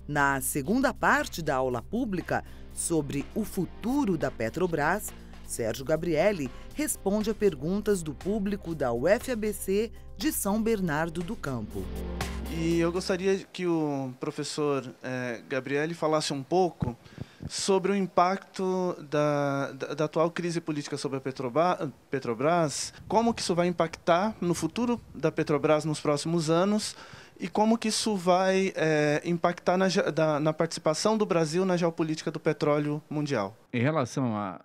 Na segunda parte da aula pública sobre o futuro da Petrobras, Sérgio Gabrielli responde a perguntas do público da UFABC de São Bernardo do Campo. E eu gostaria que o professor Gabrielli falasse um pouco sobre o impacto da atual crise política sobre a Petrobras, como que isso vai impactar no futuro da Petrobras nos próximos anos e como que isso vai impactar na participação do Brasil na geopolítica do petróleo mundial. Em relação ao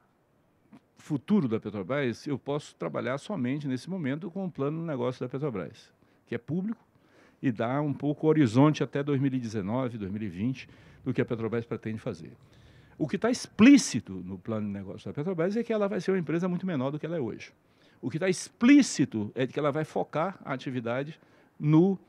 futuro da Petrobras, eu posso trabalhar somente nesse momento com o plano de negócio da Petrobras, que é público e dá um pouco o horizonte até 2019, 2020, do que a Petrobras pretende fazer. O que está explícito no plano de negócio da Petrobras é que ela vai ser uma empresa muito menor do que ela é hoje. O que está explícito é que ela vai focar a atividade no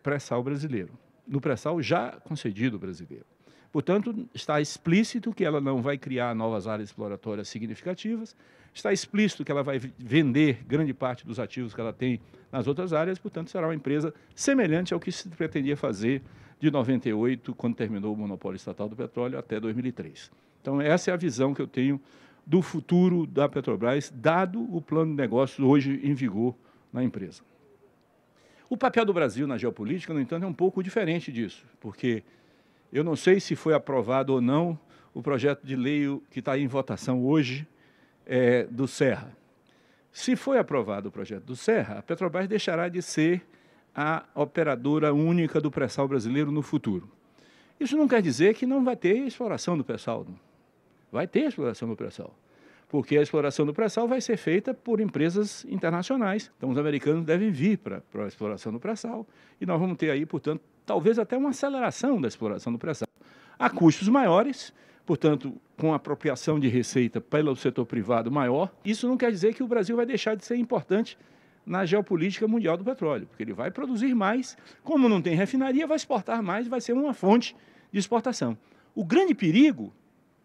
pré-sal brasileiro, no pré-sal já concedido brasileiro. Portanto, está explícito que ela não vai criar novas áreas exploratórias significativas, está explícito que ela vai vender grande parte dos ativos que ela tem nas outras áreas, portanto, será uma empresa semelhante ao que se pretendia fazer de 98, quando terminou o monopólio estatal do petróleo, até 2003. Então, essa é a visão que eu tenho do futuro da Petrobras, dado o plano de negócios hoje em vigor na empresa. O papel do Brasil na geopolítica, no entanto, é um pouco diferente disso, porque eu não sei se foi aprovado ou não o projeto de lei que está em votação hoje do Serra. Se foi aprovado o projeto do Serra, a Petrobras deixará de ser a operadora única do pré-sal brasileiro no futuro. Isso não quer dizer que não vai ter exploração do pré-sal. Vai ter exploração do pré-sal, porque a exploração do pré-sal vai ser feita por empresas internacionais. Então, os americanos devem vir para a exploração do pré-sal e nós vamos ter aí, portanto, talvez até uma aceleração da exploração do pré-sal. A custos maiores, portanto, com apropriação de receita pelo setor privado maior. Isso não quer dizer que o Brasil vai deixar de ser importante na geopolítica mundial do petróleo, porque ele vai produzir mais, como não tem refinaria, vai exportar mais, vai ser uma fonte de exportação. O grande perigo,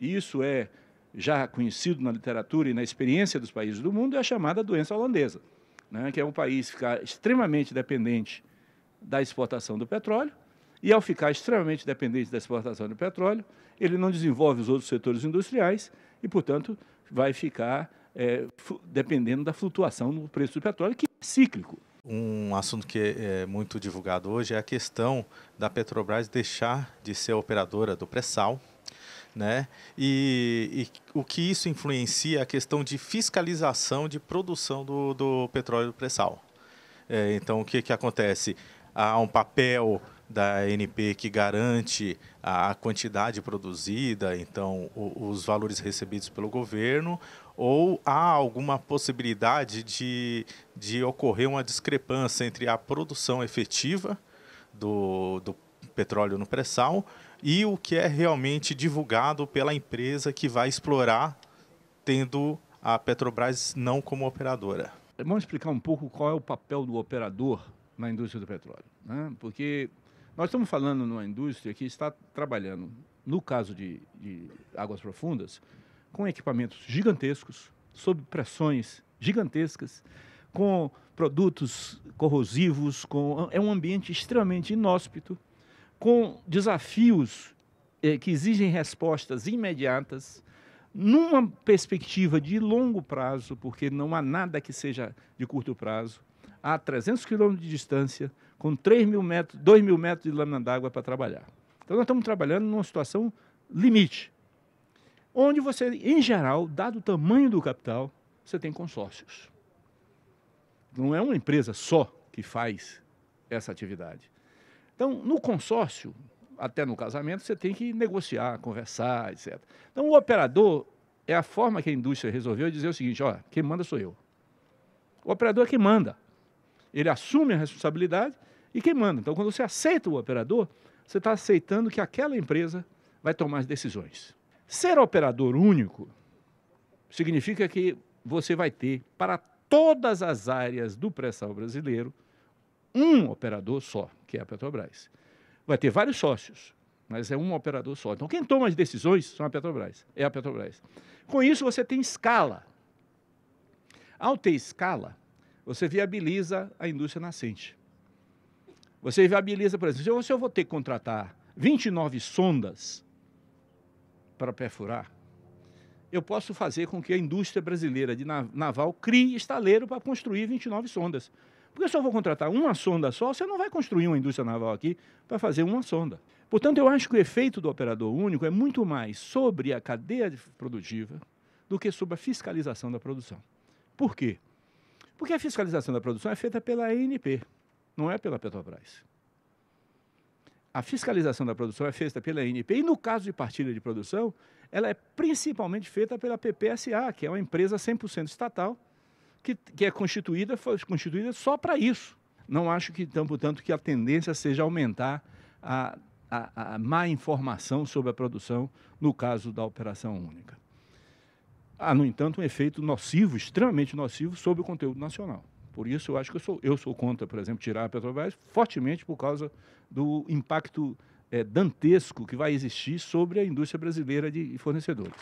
e isso é já conhecido na literatura e na experiência dos países do mundo, é a chamada doença holandesa, né, que é um país ficar extremamente dependente da exportação do petróleo, e ao ficar extremamente dependente da exportação do petróleo, ele não desenvolve os outros setores industriais e, portanto, vai ficar dependendo da flutuação do preço do petróleo, que é cíclico. Um assunto que é muito divulgado hoje é a questão da Petrobras deixar de ser a operadora do pré-sal, né? E o que isso influencia é a questão de fiscalização de produção do petróleo do pré-sal. Então, o que acontece? Há um papel da ANP que garante a quantidade produzida, então os valores recebidos pelo governo, ou há alguma possibilidade de ocorrer uma discrepância entre a produção efetiva do petróleo no pré-sal e o que é realmente divulgado pela empresa que vai explorar, tendo a Petrobras não como operadora. Vamos explicar um pouco qual é o papel do operador na indústria do petróleo, né? Porque nós estamos falando numa indústria que está trabalhando, no caso de águas profundas, com equipamentos gigantescos, sob pressões gigantescas, com produtos corrosivos, é um ambiente extremamente inóspito, com desafios que exigem respostas imediatas, numa perspectiva de longo prazo, porque não há nada que seja de curto prazo, a 300 quilômetros de distância, com 2.000 metros de lâmina d'água para trabalhar. Então, nós estamos trabalhando numa situação limite, onde você, em geral, dado o tamanho do capital, você tem consórcios. Não é uma empresa só que faz essa atividade. Então, no consórcio, até no casamento, você tem que negociar, conversar, etc. Então, o operador é a forma que a indústria resolveu dizer o seguinte: ó, quem manda sou eu. O operador é quem manda. Ele assume a responsabilidade e quem manda. Então, quando você aceita o operador, você está aceitando que aquela empresa vai tomar as decisões. Ser operador único significa que você vai ter, para todas as áreas do pré-sal brasileiro, um operador só, que é a Petrobras. Vai ter vários sócios, mas é um operador só. Então, quem toma as decisões são a Petrobras, é a Petrobras. Com isso, você tem escala. Ao ter escala, você viabiliza a indústria nascente. Você viabiliza, por exemplo, se eu vou ter que contratar 29 sondas para perfurar, eu posso fazer com que a indústria brasileira de naval crie estaleiro para construir 29 sondas. Porque se eu vou contratar uma sonda só, você não vai construir uma indústria naval aqui para fazer uma sonda. Portanto, eu acho que o efeito do operador único é muito mais sobre a cadeia produtiva do que sobre a fiscalização da produção. Por quê? Porque a fiscalização da produção é feita pela ANP, não é pela Petrobras. A fiscalização da produção é feita pela ANP e, no caso de partilha de produção, ela é principalmente feita pela PPSA, que é uma empresa 100% estatal, que foi constituída só para isso. Não acho que, portanto, que a tendência seja aumentar a má informação sobre a produção no caso da operação única. Há, no entanto, um efeito nocivo, extremamente nocivo, sobre o conteúdo nacional. Por isso, eu acho que eu sou contra, por exemplo, tirar a Petrobras, fortemente por causa do impacto dantesco que vai existir sobre a indústria brasileira de fornecedores.